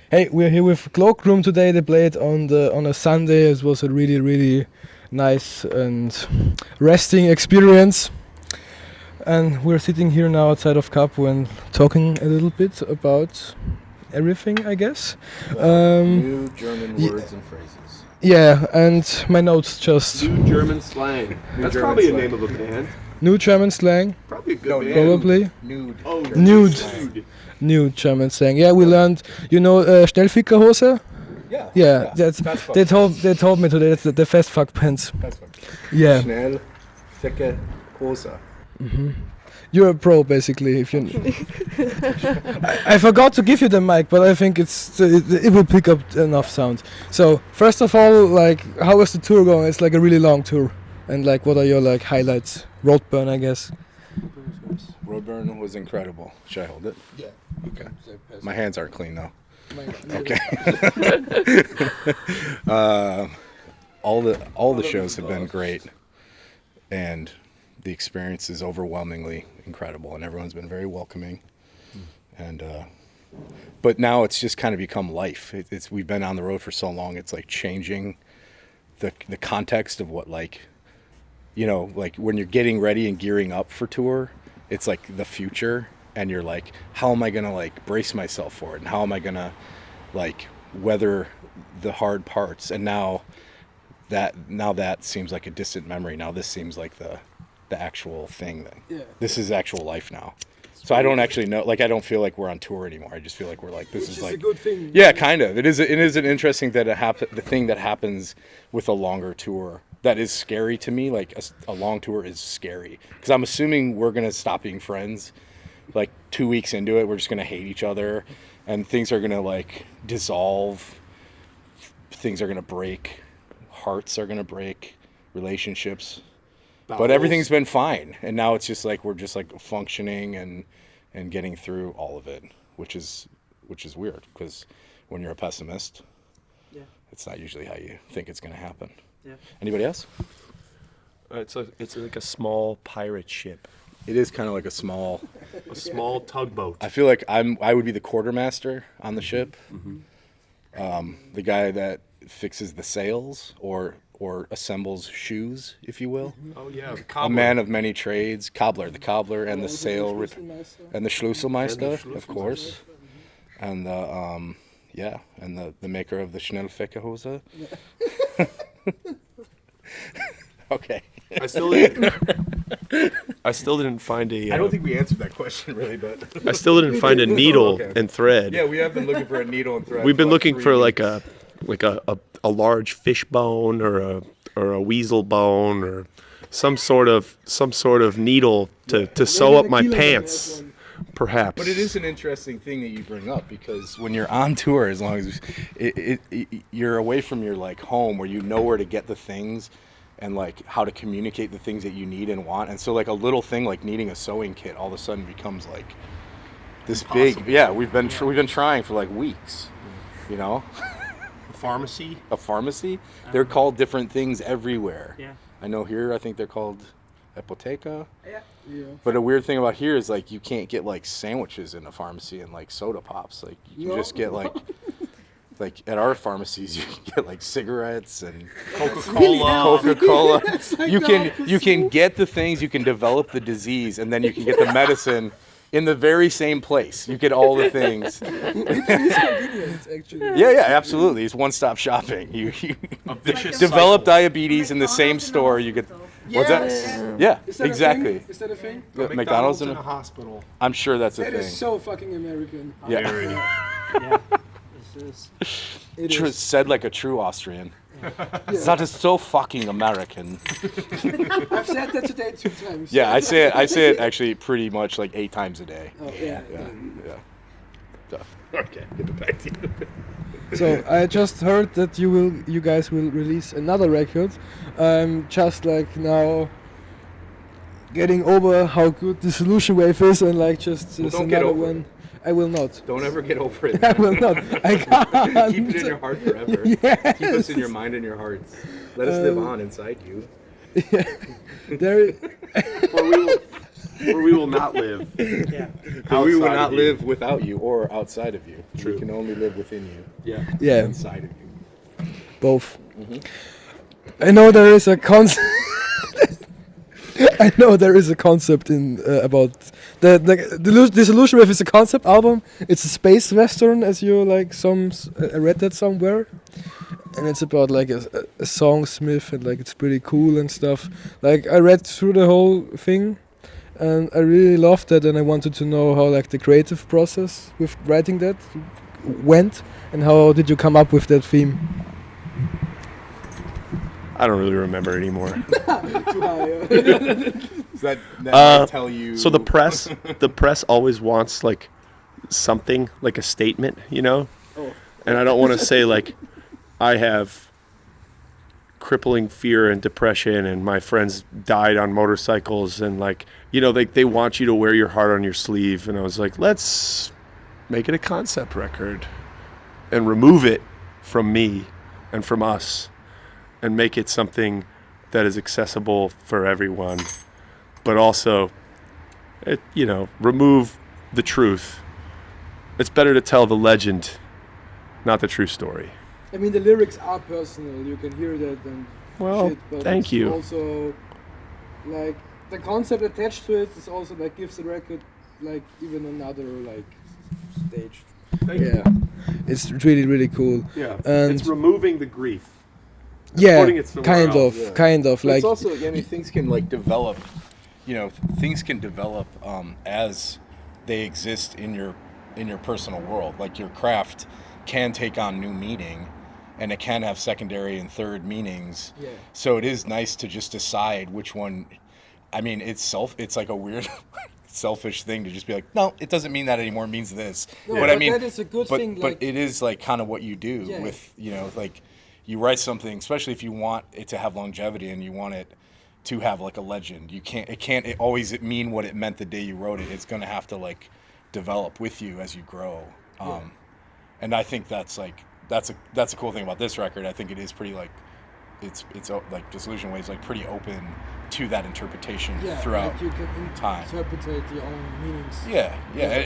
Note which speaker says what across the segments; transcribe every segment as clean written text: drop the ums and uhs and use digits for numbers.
Speaker 1: Hey, we're here with Cloakroom today. They played on a Sunday. It was a really nice and resting experience. And we're sitting here now outside of Kapu and talking a little bit about everything, I guess.
Speaker 2: New German words and phrases.
Speaker 1: Yeah, and my notes just...
Speaker 3: New German slang. That's
Speaker 2: German
Speaker 3: probably
Speaker 2: slang.
Speaker 3: a name of a band.
Speaker 1: New German slang,
Speaker 3: Probably a good band.
Speaker 1: probably.
Speaker 2: Nude.
Speaker 3: Oh,
Speaker 2: German
Speaker 1: nude.
Speaker 2: slang.
Speaker 1: New German slang. Yeah, we learned, Schnellfickerhose?
Speaker 2: Yeah.
Speaker 1: Yeah, that's
Speaker 2: Fast fuck.
Speaker 1: they told me today that's the fast fuck pants.
Speaker 2: Fast fuck.
Speaker 1: Yeah.
Speaker 2: Schnell, ficke, Hose.
Speaker 1: You're a pro, basically. If you, I forgot to give you the mic, but I think it will pick up enough sound. So first of all, like, how is the tour going? It's like a really long tour, and like, what are your like highlights? Roadburn, I guess.
Speaker 2: Roadburn was incredible. Should I hold it?
Speaker 1: Yeah.
Speaker 2: Okay. My hands aren't clean though.
Speaker 1: Okay.
Speaker 2: All the shows have been great, and the experience is overwhelmingly incredible, and everyone's been very welcoming. And but now it's just kind of become life. We've been on the road for so long. It's like changing the context of what, like, you know, like when you're getting ready and gearing up for tour, it's like the future, and you're like, how am I gonna like brace myself for it, and how am I gonna like weather the hard parts? And now that seems like a distant memory. Now this seems like the actual thing. This is actual life now. So I don't actually know, like, I don't feel like we're on tour anymore. I just feel like we're like, this is like
Speaker 1: a good thing.
Speaker 2: Yeah, kind of. It is an interesting that the thing that happens with a longer tour that is scary to me. Like a long tour is scary because I'm assuming we're gonna stop being friends. Like 2 weeks into it, we're just gonna hate each other, and things are gonna like dissolve. Things are gonna break. Hearts are gonna break. Relationships. But everything's been fine, and now it's just like we're just like functioning and getting through all of it, which is weird because when you're a pessimist, it's not usually how you think it's going to happen. Yeah. Anybody else?
Speaker 3: It's like a small pirate ship.
Speaker 2: It is kind of like a small
Speaker 3: tugboat.
Speaker 2: I feel like I would be the quartermaster on the ship, the guy that fixes the sails or assembles shoes, if you will.
Speaker 3: Oh yeah, the
Speaker 2: A
Speaker 3: cobbler.
Speaker 2: man of many trades, the cobbler, and the sail, and the Schlüsselmeister, of course, and the and the maker of the Schnellfickerhose. Okay.
Speaker 3: I still didn't find a.
Speaker 2: I don't think we answered that question really, but
Speaker 3: I still didn't find a needle
Speaker 2: Okay.
Speaker 3: and thread.
Speaker 2: yeah, we have been looking for a needle and thread.
Speaker 3: We've been
Speaker 2: for
Speaker 3: looking
Speaker 2: 3
Speaker 3: for
Speaker 2: weeks.
Speaker 3: like a large fish bone or a weasel bone or some sort of needle to sew up my pants, perhaps.
Speaker 2: But it is an interesting thing that you bring up because when you're on tour, as long as you're away from your like home where you know where to get the things and like how to communicate the things that you need and want, and so like a little thing like needing a sewing kit all of a sudden becomes like this
Speaker 3: Impossible.
Speaker 2: big. Yeah, we've been trying for like weeks, you know.
Speaker 3: Pharmacy.
Speaker 2: A pharmacy. They're called different things everywhere.
Speaker 4: Yeah.
Speaker 2: I know here. I think they're called apotheca.
Speaker 1: Yeah.
Speaker 2: But a weird thing about here is like you can't get like sandwiches in a pharmacy and like soda pops. Like you can just get like at our pharmacies you can get like cigarettes and Coca-Cola. You can get the things, you can develop the disease, and then you can get the medicine in the very same place. You get all the things.
Speaker 1: Convenience, actually.
Speaker 2: Yeah, absolutely. It's one-stop shopping. You
Speaker 3: vicious
Speaker 2: develop
Speaker 3: cycle.
Speaker 2: diabetes in the same store. You get what's that? Yeah,
Speaker 1: Is that a
Speaker 2: exactly.
Speaker 1: thing? Is that a thing?
Speaker 2: McDonald's in
Speaker 3: in a hospital.
Speaker 2: I'm sure that's a
Speaker 1: That
Speaker 2: thing.
Speaker 1: is so fucking American.
Speaker 2: Yeah.
Speaker 4: Yeah. This is.
Speaker 1: It
Speaker 2: True,
Speaker 1: is.
Speaker 2: said like a true Austrian. That is so fucking American.
Speaker 1: I've said that today 2 times.
Speaker 2: Yeah, I say it actually pretty much like 8 times a day.
Speaker 1: Oh, yeah.
Speaker 2: Yeah. So, okay, get it back to you.
Speaker 1: So I just heard that you guys will release another record. I'm just like now getting over how good Disillusion Wave is, and like just
Speaker 2: Well, don't
Speaker 1: another
Speaker 2: get over
Speaker 1: one. I will not.
Speaker 2: Don't ever get over it.
Speaker 1: I will not. I can't.
Speaker 2: Keep it in your heart forever.
Speaker 1: Yes.
Speaker 2: Keep us in your mind and your hearts. Let us live on inside you.
Speaker 1: There.
Speaker 2: For we will
Speaker 3: Where we will not live.
Speaker 4: Yeah.
Speaker 2: But we will
Speaker 3: Outside
Speaker 2: not
Speaker 3: of you.
Speaker 2: live without you or outside of you.
Speaker 3: True.
Speaker 2: We can only live within you,
Speaker 3: Yeah.
Speaker 1: Yeah,
Speaker 2: inside of you.
Speaker 1: both. I know there is a concept. I know there is a concept in about the Disillusion Wave is a concept album. It's a space western, as you like. I read that somewhere, and it's about like a songsmith, and like it's pretty cool and stuff. Like I read through the whole thing, and I really loved that, and I wanted to know how like the creative process with writing that went, and how did you come up with that theme?
Speaker 3: I don't really remember anymore.
Speaker 2: Does that might tell you?
Speaker 3: So the press always wants like something, like a statement, you know?
Speaker 1: Oh.
Speaker 3: And I don't want to say like I have crippling fear and depression and my friends died on motorcycles and like, you know, they want you to wear your heart on your sleeve. And I was like, let's make it a concept record and remove it from me and from us and make it something that is accessible for everyone, but also, remove the truth. It's better to tell the legend, not the true story.
Speaker 1: I mean, the lyrics are personal. You can hear that and
Speaker 3: Well,
Speaker 1: shit, but
Speaker 3: thank
Speaker 1: it's
Speaker 3: you.
Speaker 1: Also, like the concept attached to it is also like gives the record like even another like stage. Yeah, it's really really cool.
Speaker 3: Yeah,
Speaker 1: And
Speaker 3: it's removing the grief.
Speaker 1: Yeah,
Speaker 3: putting it somewhere
Speaker 1: kind
Speaker 3: else.
Speaker 1: of,
Speaker 2: Yeah.
Speaker 1: kind of
Speaker 2: But
Speaker 1: like
Speaker 2: it's also, I mean, things can like develop. Things can develop as they exist in your personal world. Like your craft can take on new meaning, and it can have secondary and third meanings.
Speaker 1: Yeah.
Speaker 2: So it is nice to just decide which one. I mean, it's like a weird. Selfish thing to just be like, no, it doesn't mean that anymore. It means this.
Speaker 1: No,
Speaker 2: but
Speaker 1: but
Speaker 2: I mean,
Speaker 1: that is a good thing,
Speaker 2: But
Speaker 1: like-
Speaker 2: it is like kind of what you do
Speaker 1: Yeah.
Speaker 2: with like you write something, especially if you want it to have longevity and you want it to have like a legend. It can't always mean what it meant the day you wrote it. It's gonna have to like develop with you as you grow. And I think that's a cool thing about this record. I think it is pretty like it's like Disillusion Wave is like pretty open to that interpretation throughout
Speaker 1: like you can
Speaker 2: time.
Speaker 1: interpret your own meanings.
Speaker 2: Yeah,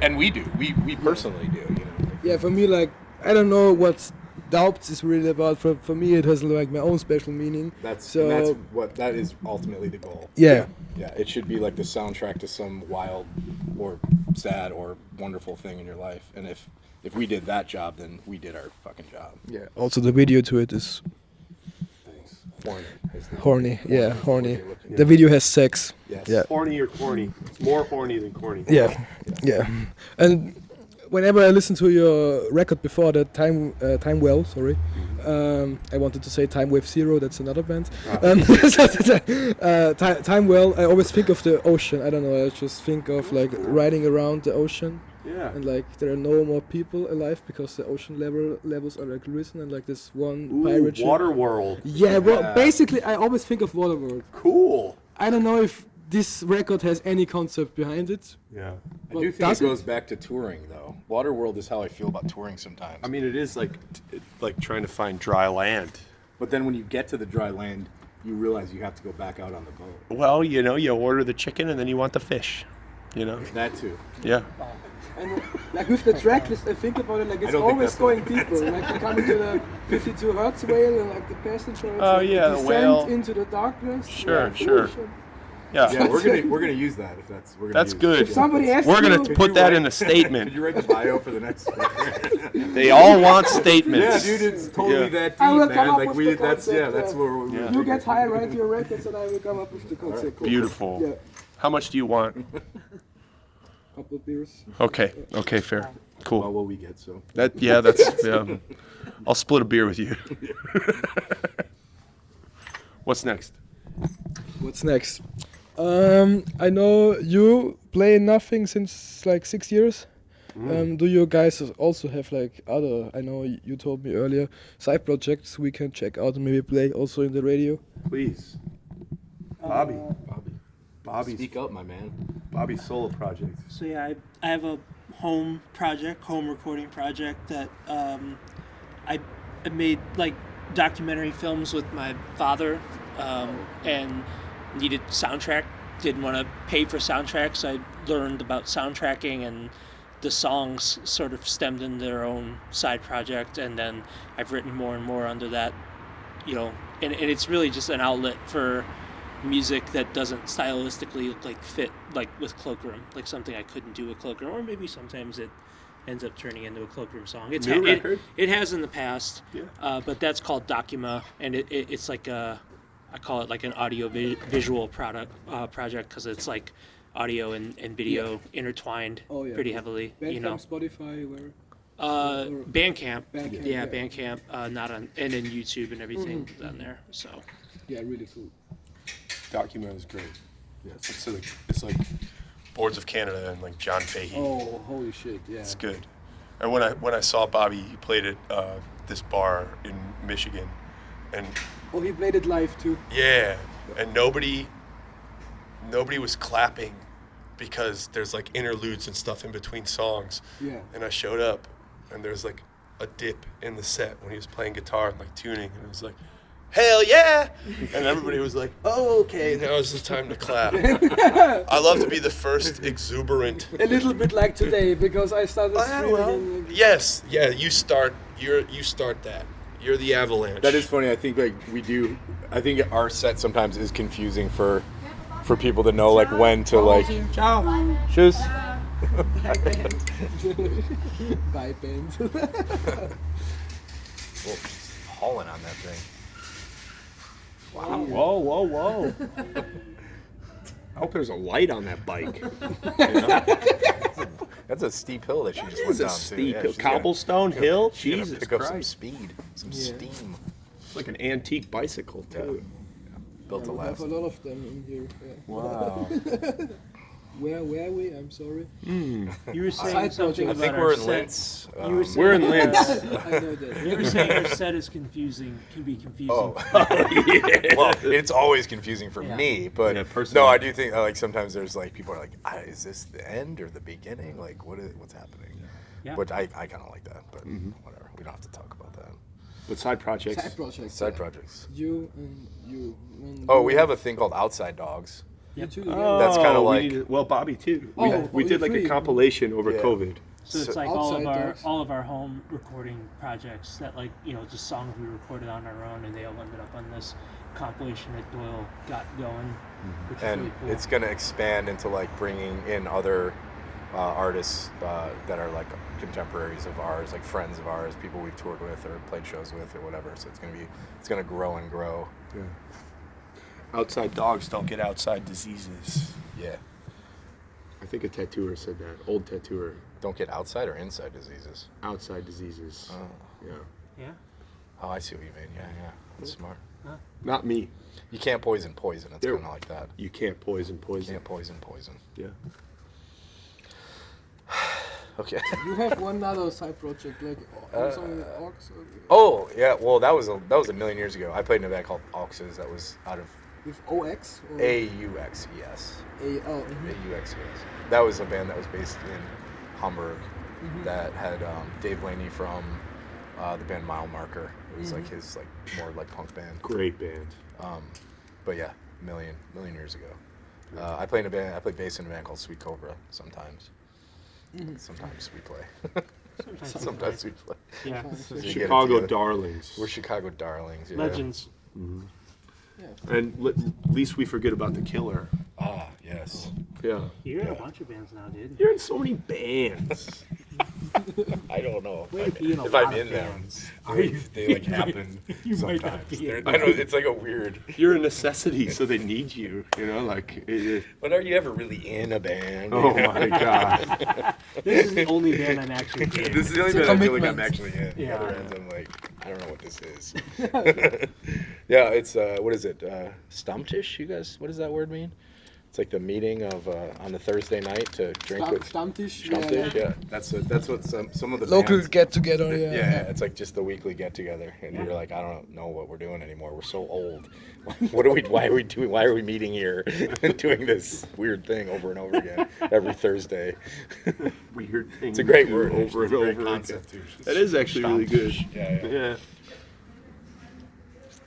Speaker 2: and we do. We personally do. Like,
Speaker 1: Yeah, for me, like I don't know what Doubts is really about. For me, it has like my own special meaning.
Speaker 2: that's
Speaker 1: So-
Speaker 2: that is ultimately the goal.
Speaker 1: Yeah.
Speaker 2: Yeah, it should be like the soundtrack to some wild or sad or wonderful thing in your life. And if we did that job, then we did our fucking job.
Speaker 1: Yeah. Also, the video to it is
Speaker 2: Horny.
Speaker 1: horny. Yeah, horny.
Speaker 2: What you're looking
Speaker 1: The video has sex.
Speaker 2: Yes.
Speaker 1: Yeah.
Speaker 3: Horny or corny? It's more horny than corny.
Speaker 1: Yeah. Yeah. And whenever I listen to your record before that, Time Well, sorry, I wanted to say Time Wave Zero. That's another band. Time Well. I always think of the ocean. I don't know. I just think of like riding around the ocean.
Speaker 3: Yeah.
Speaker 1: And like there are no more people alive because the ocean levels are like risen, and like this one pirate ship.
Speaker 3: Waterworld.
Speaker 1: Yeah, well,
Speaker 2: Yeah.
Speaker 1: basically I always think of Waterworld.
Speaker 3: Cool.
Speaker 1: I don't know if this record has any concept behind it.
Speaker 3: Yeah.
Speaker 2: I
Speaker 1: Well,
Speaker 2: do think
Speaker 1: does
Speaker 2: it
Speaker 1: it?
Speaker 2: goes back to touring, though. Waterworld is how I feel about touring sometimes.
Speaker 3: I mean, it is like trying to find dry land.
Speaker 2: But then when you get to the dry land, you realize you have to go back out on the boat.
Speaker 3: Well, you order the chicken and then you want the fish.
Speaker 2: That too.
Speaker 3: Yeah.
Speaker 1: And like with the track list, I think about it like it's
Speaker 2: don't think
Speaker 1: always
Speaker 2: that's
Speaker 1: going
Speaker 2: what-
Speaker 1: deeper. Like you come into the 52 Hertz whale and like the passenger.
Speaker 3: Oh, yeah, the
Speaker 1: descent
Speaker 3: whale.
Speaker 1: into the darkness.
Speaker 3: Sure,
Speaker 1: yeah,
Speaker 3: sure.
Speaker 1: ocean.
Speaker 3: Yeah.
Speaker 2: Yeah, we're gonna use that if that's we're gonna.
Speaker 3: That's
Speaker 2: use
Speaker 3: good.
Speaker 1: If somebody asks
Speaker 3: We're going
Speaker 1: you,
Speaker 3: to put that in a
Speaker 2: Could
Speaker 3: statement.
Speaker 2: you write the bio for the next?
Speaker 3: They all want statements.
Speaker 2: Yeah, dude, it's totally
Speaker 3: Yeah.
Speaker 2: that
Speaker 1: I will
Speaker 2: deep,
Speaker 1: come
Speaker 2: man.
Speaker 1: up
Speaker 2: Like
Speaker 1: with
Speaker 2: we,
Speaker 1: the
Speaker 2: that's
Speaker 1: concept,
Speaker 2: that's
Speaker 1: yeah.
Speaker 2: where we're.
Speaker 3: Yeah.
Speaker 1: you get high, write your records, and I will come up with the concept. Cool.
Speaker 3: Beautiful.
Speaker 1: Yeah,
Speaker 3: How much do you want?
Speaker 1: couple of beers.
Speaker 3: Okay. Okay, fair.
Speaker 2: Well,
Speaker 3: Cool.
Speaker 2: what we get, so.
Speaker 3: Yeah. I'll split a beer with you. What's next?
Speaker 1: What's next? I know you play nothing since like 6 years. Do you guys also have like other? I know you told me earlier side projects we can check out and maybe play also in the radio.
Speaker 3: Please. Bobby's
Speaker 2: Speak up, my man.
Speaker 3: Bobby's solo project.
Speaker 4: So yeah, I have a home recording project that I made like documentary films with my father and needed soundtrack didn't want to pay for soundtracks. I learned about soundtracking, and the songs sort of stemmed into their own side project, and then I've written more and more under that, you know, and it's really just an outlet for music that doesn't stylistically like fit like with Cloakroom, like something I couldn't do with Cloakroom, or maybe sometimes it ends up turning into a Cloakroom song. It has in the past, but that's called Documa, and it's like I call it like an audio visual project because it's like audio and video intertwined pretty heavily.
Speaker 1: Bandcamp,
Speaker 4: you know,
Speaker 1: Spotify, where?
Speaker 4: Bandcamp.
Speaker 1: Bandcamp,
Speaker 4: Yeah, Bandcamp. Not on, and then YouTube and everything on there. So.
Speaker 1: Yeah, really cool.
Speaker 3: Document is great. Yeah, it's like Boards of Canada and like John Fahey.
Speaker 1: Oh, holy shit! Yeah.
Speaker 3: It's good. And when I saw Bobby, he played at this bar in Michigan, and
Speaker 1: he played it live too.
Speaker 3: yeah, and nobody was clapping because there's like interludes and stuff in between songs.
Speaker 1: Yeah.
Speaker 3: And I showed up, and there's like a dip in the set when he was playing guitar and like tuning, and it was like, hell yeah! And everybody was like, oh, okay, now is the time to clap. I love to be the first exuberant.
Speaker 1: A little bit like today, because I started streaming.
Speaker 3: Yes, yeah, you start that. You're the avalanche.
Speaker 2: That is funny. I think I think our set sometimes is confusing for people to know like when to like. Ciao. Tschüss.
Speaker 1: Bye, band.
Speaker 2: Well, hauling on that thing.
Speaker 3: Wow. Whoa. I hope there's a light on that bike.
Speaker 2: That's a steep hill that she just went down to.
Speaker 3: Steep hill. Cobblestone hill? Jesus
Speaker 2: pick up
Speaker 3: Christ.
Speaker 2: some speed, some steam.
Speaker 3: It's like an antique bicycle, too.
Speaker 2: Built to
Speaker 1: We have
Speaker 2: last.
Speaker 1: a lot of them in here. Yeah.
Speaker 3: Wow.
Speaker 1: Where were we? I'm sorry.
Speaker 4: You were saying
Speaker 1: Side
Speaker 4: something
Speaker 1: project.
Speaker 2: I think
Speaker 4: about
Speaker 2: we're
Speaker 4: our
Speaker 2: in
Speaker 4: set.
Speaker 2: Linz.
Speaker 3: We're in Linz.
Speaker 1: I know that.
Speaker 4: You were saying our set is confusing, can be confusing.
Speaker 2: Oh, well, it's always confusing for me, but
Speaker 3: Yeah, personally.
Speaker 2: no, I do think like sometimes there's like people are like, is this the end or the beginning? Like, what's happening?
Speaker 4: Yeah.
Speaker 2: But I kind of like that, but whatever. We don't have to talk about that.
Speaker 3: But side projects.
Speaker 1: Side projects.
Speaker 2: Side projects.
Speaker 1: You and you. And
Speaker 2: Oh,
Speaker 1: you
Speaker 2: we have a thing called Outside Dogs.
Speaker 1: You too.
Speaker 3: Oh,
Speaker 2: That's kinda
Speaker 3: we
Speaker 2: like-
Speaker 3: needed- well, Bobby too.
Speaker 1: Oh,
Speaker 3: We did like a
Speaker 1: free.
Speaker 3: compilation over
Speaker 2: Yeah.
Speaker 3: COVID.
Speaker 4: So it's
Speaker 2: So-
Speaker 4: like
Speaker 1: Outside dogs.
Speaker 4: all of our home recording projects that, like, you know, just songs we recorded on our own, and they all ended up on this compilation that Doyle got going, which is
Speaker 2: And
Speaker 4: really cool.
Speaker 2: it's going to expand into like bringing in other artists that are like contemporaries of ours, like friends of ours, people we've toured with or played shows with or whatever. So it's going to grow and grow.
Speaker 3: Yeah. Outside dogs don't get outside diseases.
Speaker 2: Yeah.
Speaker 3: I think a tattooer said that. Old tattooer.
Speaker 2: Don't get outside or inside diseases.
Speaker 3: Outside diseases.
Speaker 2: Oh.
Speaker 3: Yeah.
Speaker 4: yeah.
Speaker 2: Oh, I see what you mean. Yeah. That's smart.
Speaker 3: Not me.
Speaker 2: You can't poison. It's
Speaker 3: There-
Speaker 2: kind of like that.
Speaker 3: You can't poison.
Speaker 2: You can't poison.
Speaker 3: Yeah.
Speaker 2: Okay.
Speaker 1: You have one other side project, like something with Ox.
Speaker 2: Oh, yeah. Well, that was a million years ago. I played in a band called Auxes that was out of
Speaker 1: With OX? Or
Speaker 2: AUX, yes.
Speaker 1: AUX,
Speaker 2: AUX, yes. That was a band that was based in Hamburg that had Dave Laney from the band Mile Marker. It was like his more like punk band.
Speaker 3: Great band.
Speaker 2: But yeah, a million years ago. I play bass in a band called Sweet Cobra sometimes. Sometimes we play. Sometimes we play.
Speaker 4: Yeah.
Speaker 2: So you get it
Speaker 3: Chicago
Speaker 2: together.
Speaker 3: Darlings.
Speaker 2: We're Chicago Darlings. Yeah.
Speaker 4: Legends.
Speaker 3: And at least we forget about the Killer.
Speaker 2: Ah, yes.
Speaker 3: Yeah.
Speaker 4: You're in a bunch of bands now, dude.
Speaker 3: You're in so many bands.
Speaker 2: I don't know
Speaker 4: Way to be in a
Speaker 2: if
Speaker 4: lot
Speaker 2: I'm
Speaker 4: of
Speaker 2: in them.
Speaker 4: bands.
Speaker 2: they like happen
Speaker 4: You might not
Speaker 2: sometimes.
Speaker 4: be in
Speaker 2: I know it's like a weird.
Speaker 3: You're a necessity, so they need you. You know, like.
Speaker 2: But are you ever really in a band?
Speaker 3: Oh my God.
Speaker 4: This is the only band I'm actually in.
Speaker 2: This is the only
Speaker 1: It's a
Speaker 2: band I feel like I'm
Speaker 1: commitment.
Speaker 2: actually in. The
Speaker 4: Yeah.
Speaker 2: other ends, I'm like, I don't know what this is. Yeah, it's what is it? Stammtisch? You guys, what does that word mean? It's like the meeting of on a Thursday night to drink with.
Speaker 1: Stammtisch.
Speaker 2: Stammtisch, yeah. That's what some of the
Speaker 1: Local
Speaker 2: bands,
Speaker 1: get together.
Speaker 2: yeah,
Speaker 1: Yeah.
Speaker 2: it's like just the weekly get together, and you're like, I don't know what we're doing anymore. We're so old. What are we? Why are we doing? Why are we meeting here and doing this weird thing over and over again every Thursday?
Speaker 3: Weird thing.
Speaker 2: It's a great
Speaker 3: to do
Speaker 2: word.
Speaker 3: Over and
Speaker 2: It's a great
Speaker 3: over.
Speaker 2: concept, too.
Speaker 3: That is actually really good.
Speaker 2: Yeah.
Speaker 3: Yeah.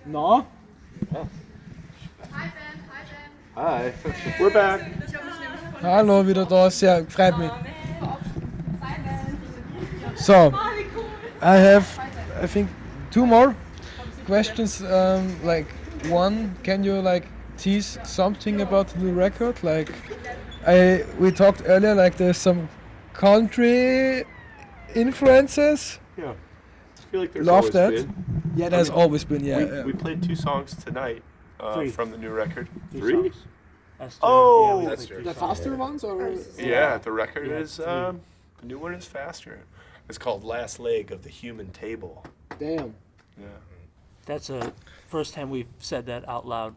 Speaker 1: No.
Speaker 5: Hi Ben,
Speaker 3: Hi. We're back.
Speaker 1: Hallo, wieder da, sehr freut mich. So, I have, I think, 2 more questions. Like, one, can you like tease something about the new record? Like, we talked earlier, like there's some country influences.
Speaker 3: Yeah. I feel like there's
Speaker 1: Love
Speaker 3: always
Speaker 1: that.
Speaker 3: been.
Speaker 1: Yeah, there's always been. Yeah.
Speaker 3: We played 2 songs tonight
Speaker 4: Three.
Speaker 3: from the new record.
Speaker 4: 3
Speaker 3: 3?
Speaker 4: songs. Esther,
Speaker 3: Oh!
Speaker 4: we
Speaker 3: That's
Speaker 4: played
Speaker 3: true.
Speaker 4: 3
Speaker 1: The
Speaker 4: songs.
Speaker 1: faster ones, or
Speaker 3: Yeah, the record
Speaker 4: Yeah,
Speaker 3: is,
Speaker 4: 3.
Speaker 3: the new one is faster. It's called Last Leg of the Human Table.
Speaker 1: damn.
Speaker 3: Yeah.
Speaker 4: That's the first time we've said that out loud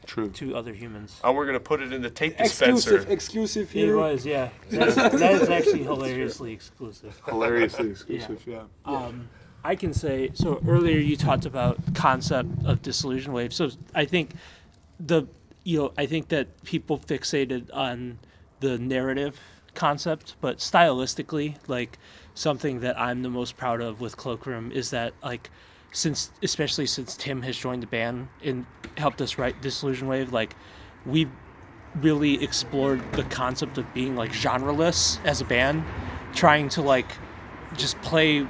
Speaker 3: True.
Speaker 4: to other humans.
Speaker 3: And we're going to put it in the tape dispenser.
Speaker 1: Exclusive
Speaker 4: It
Speaker 1: here.
Speaker 4: was, yeah. That is actually hilariously exclusive.
Speaker 3: Hilariously exclusive, yeah.
Speaker 4: I can say, so earlier you talked about concept of Disillusion Wave. So I think I think that people fixated on the narrative concept, but stylistically, like something that I'm the most proud of with Cloakroom is that like especially since Tim has joined the band and helped us write Disillusion Wave, like we've really explored the concept of being like genreless as a band, trying to like just play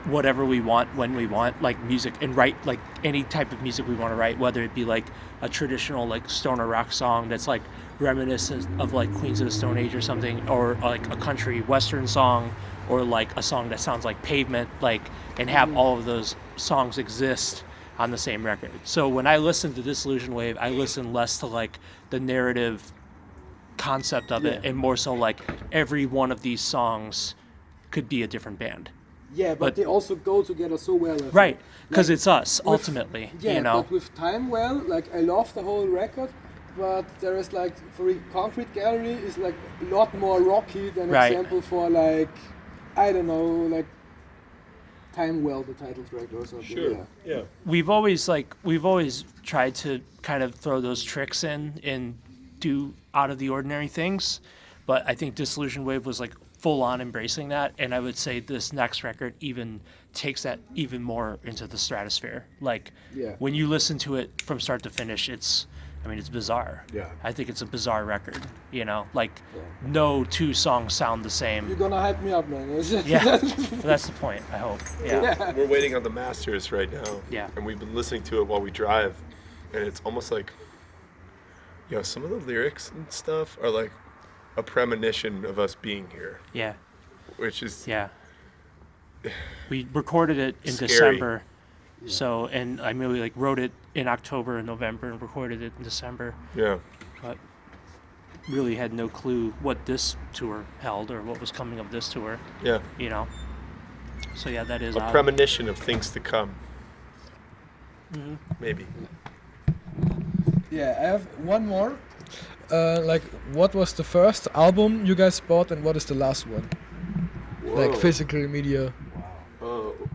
Speaker 4: whatever we want when we want, like music, and write like any type of music we want to write, whether it be like a traditional like stoner rock song that's like reminiscent of like Queens of the Stone Age or something, or like a country western song, or like a song that sounds like Pavement, like, and have all of those songs exist on the same record. So when I listen to Disillusion Wave, I listen less to like the narrative concept of it and more so like every one of these songs could be a different band.
Speaker 1: Yeah, but they also go together so well. I think.
Speaker 4: Right, because
Speaker 1: Like,
Speaker 4: it's us, ultimately,
Speaker 1: Yeah,
Speaker 4: you know?
Speaker 1: but with time, well, like I love the whole record, but there is like, for Concrete Gallery is like a lot more rocky than
Speaker 4: Right.
Speaker 1: example for like, I don't know, like Time Well, the title track or something.
Speaker 3: Sure.
Speaker 1: Yeah.
Speaker 3: Yeah.
Speaker 4: We've always tried to kind of throw those tricks in and do out of the ordinary things, but I think Disillusion Wave was like full on embracing that, and I would say this next record even takes that even more into the stratosphere. Like
Speaker 1: Yeah.
Speaker 4: when you listen to it from start to finish, it's bizarre.
Speaker 2: Yeah.
Speaker 4: I think it's a bizarre record, you know, like no 2 songs sound the
Speaker 1: You're
Speaker 4: same.
Speaker 1: gonna hype me up, man.
Speaker 4: Yeah, that's the point, I hope. Yeah.
Speaker 3: We're waiting on the masters right now.
Speaker 4: Yeah.
Speaker 3: And we've been listening to it while we drive. And it's almost like, some of the lyrics and stuff are like a premonition of us being here,
Speaker 4: Yeah.
Speaker 3: which is
Speaker 4: Yeah. We recorded it in
Speaker 3: Scary.
Speaker 4: December. So, and we like wrote it in October and November and recorded it in December,
Speaker 3: yeah.
Speaker 4: but really had no clue what this tour held or what was coming of this tour,
Speaker 3: Yeah.
Speaker 4: you know? So yeah, that is
Speaker 3: A
Speaker 4: odd.
Speaker 3: premonition of things to come. Maybe.
Speaker 1: Yeah, I have one more. Like, what was the first album you guys bought, and what is the last one? Like physical media.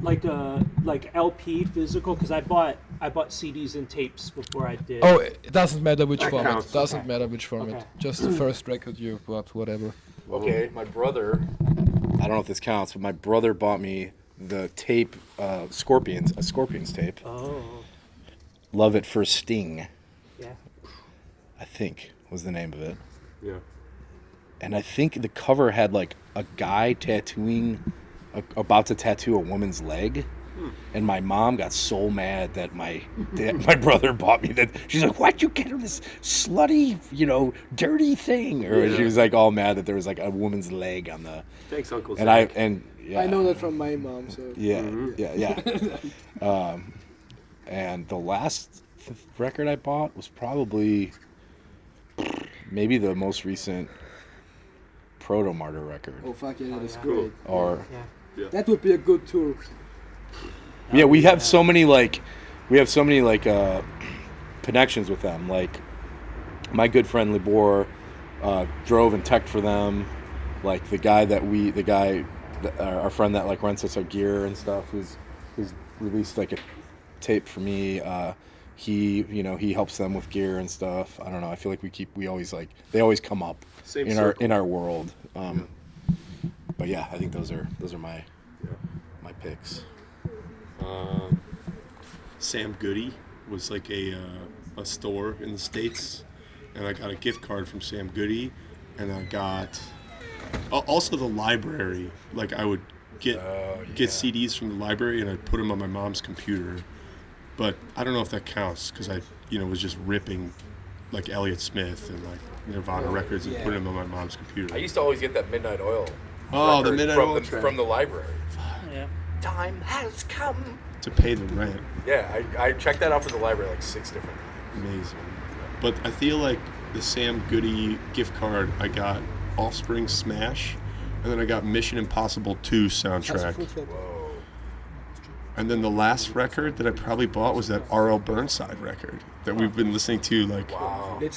Speaker 4: Like LP physical, because I bought CDs and tapes before I did.
Speaker 1: Oh, it doesn't matter which
Speaker 3: That
Speaker 1: format.
Speaker 3: counts.
Speaker 1: Doesn't matter which format.
Speaker 4: Okay.
Speaker 1: Just the first record you bought, whatever.
Speaker 2: Okay, my brother, I don't know if this counts, but my brother bought me the tape, a Scorpions tape.
Speaker 4: Oh.
Speaker 2: Love It for Sting,
Speaker 4: Yeah.
Speaker 2: I think was the name of it.
Speaker 3: Yeah.
Speaker 2: And I think the cover had like a guy about to tattoo a woman's leg. And my mom got so mad that my brother bought me that. She's like, "Why'd you get her this slutty, dirty thing?" Or she was like all mad that there was like a woman's leg on the.
Speaker 3: Thanks, Uncle
Speaker 2: And
Speaker 3: Zach.
Speaker 2: yeah.
Speaker 1: I know that from my mom, so.
Speaker 2: Yeah, yeah. And the last record I bought was probably maybe the most recent Proto Martyr record.
Speaker 1: Oh fuck yeah, that is great.
Speaker 2: Or
Speaker 4: Yeah.
Speaker 1: That would be a good tour.
Speaker 2: yeah, we have so many connections with them. Like my good friend Libor drove and teched for them. Like our friend that like rents us our gear and stuff, who's released like a tape for me. He helps them with gear and stuff. I don't know. I feel like they always come up
Speaker 3: Same
Speaker 2: in
Speaker 3: circle.
Speaker 2: our world. But yeah, I think those are my picks.
Speaker 3: Sam Goody was like a store in the States, and I got a gift card from Sam Goody, and I got also the library. Like I would get CDs from the library, and I'd put them on my mom's computer. But I don't know if that counts because I was just ripping like Elliott Smith and like Nirvana records and putting them on my mom's computer.
Speaker 5: I used to always get that Midnight Oil.
Speaker 3: Oh, the Midnight Oil
Speaker 5: from the library.
Speaker 4: Yeah.
Speaker 5: Time has come
Speaker 3: to pay the rent.
Speaker 5: Yeah, I checked that out for the library like 6 different times.
Speaker 3: Amazing. But I feel like the Sam Goody gift card, I got Offspring Smash, and then I got Mission Impossible 2 soundtrack.
Speaker 5: Whoa.
Speaker 3: And then the last record that I probably bought was that R.L. Burnside record that we've been listening to, like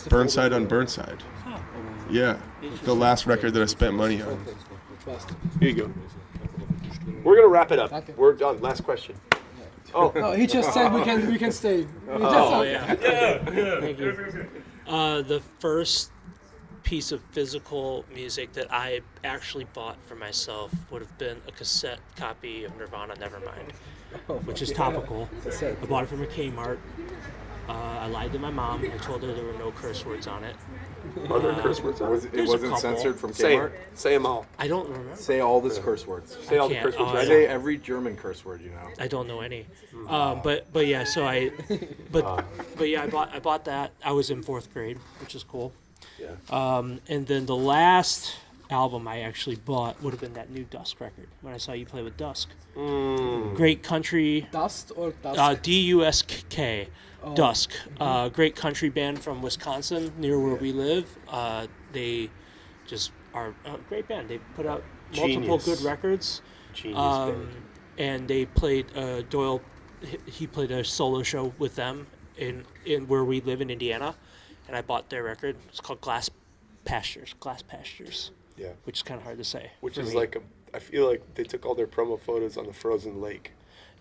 Speaker 3: Burnside on Burnside. Yeah, the last record that I spent money on.
Speaker 6: Here you go. We're gonna wrap it up. We're done. Last question. Oh,
Speaker 1: No, he just said we can stay.
Speaker 4: Oh yeah. Thank you. The first piece of physical music that I actually bought for myself would have been a cassette copy of Nirvana Nevermind, which is topical. I bought it from a Kmart. I lied to my mom. I told her there were no curse words on it.
Speaker 6: are there curse words on it?
Speaker 5: It
Speaker 4: There's a
Speaker 5: wasn't
Speaker 4: couple.
Speaker 5: censored from
Speaker 6: Say
Speaker 5: Kmart?
Speaker 6: say them all.
Speaker 4: I don't remember.
Speaker 5: Say all the curse words.
Speaker 6: Say all the
Speaker 4: can't.
Speaker 6: curse words.
Speaker 4: Oh,
Speaker 6: Right?
Speaker 4: yeah.
Speaker 5: Say every German curse word you know.
Speaker 4: I don't know any. But yeah, so but yeah, I bought that. I was in 4th grade, which is cool.
Speaker 6: Yeah.
Speaker 4: And then the last album I actually bought would have been that new Dusk record, When I Saw You Play with Dusk. Great country,
Speaker 1: Dust or dust?
Speaker 4: Dusk, Dusk. Great country band from Wisconsin, near where we live. They just are a great band. They put out multiple
Speaker 6: Genius.
Speaker 4: good records.
Speaker 6: Genius band.
Speaker 4: And they played Doyle. He played a solo show with them in where we live in Indiana, and I bought their record. It's called Glass Pastures,
Speaker 6: Yeah.
Speaker 4: which is kind of hard to say.
Speaker 6: Which
Speaker 4: for
Speaker 6: is
Speaker 4: me.
Speaker 6: like I feel like they took all their promo photos on the frozen lake.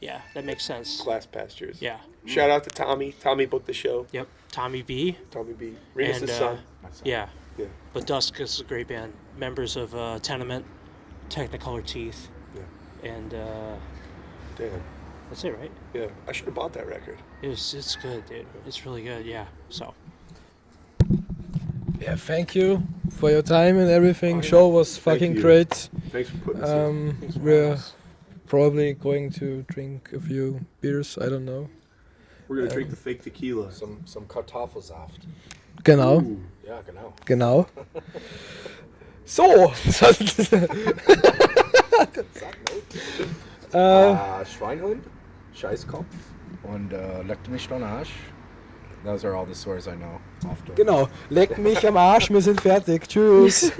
Speaker 4: Yeah, that makes sense.
Speaker 6: Glass Pastures.
Speaker 4: Yeah.
Speaker 6: Shout out to Tommy. Tommy booked the show.
Speaker 4: Yep. Tommy B.
Speaker 6: Tommy B. Rena's
Speaker 4: And,
Speaker 6: his son.
Speaker 4: Yeah.
Speaker 6: Yeah.
Speaker 4: But Dusk is a great band. Members of Tenement, Technicolor Teeth,
Speaker 6: Yeah.
Speaker 4: and
Speaker 6: Damn.
Speaker 4: that's it, right?
Speaker 6: Yeah. I should have bought that record.
Speaker 4: It's good, dude. It's really good. Yeah. So.
Speaker 1: Yeah, thank you for your time and everything. Show was fucking
Speaker 6: you.
Speaker 1: great.
Speaker 6: Thanks for putting this in.
Speaker 1: We're probably going to drink a few beers. I don't know.
Speaker 3: We're gonna drink the fake tequila.
Speaker 5: Some Kartoffelsaft.
Speaker 1: Genau,
Speaker 5: Ja, genau.
Speaker 1: genau. So.
Speaker 5: Schweinhund, Scheißkopf und leckte mich doch Arsch. Those are all the swears I know. Off the
Speaker 1: Genau. Leck mich am Arsch, wir sind fertig. Tschüss.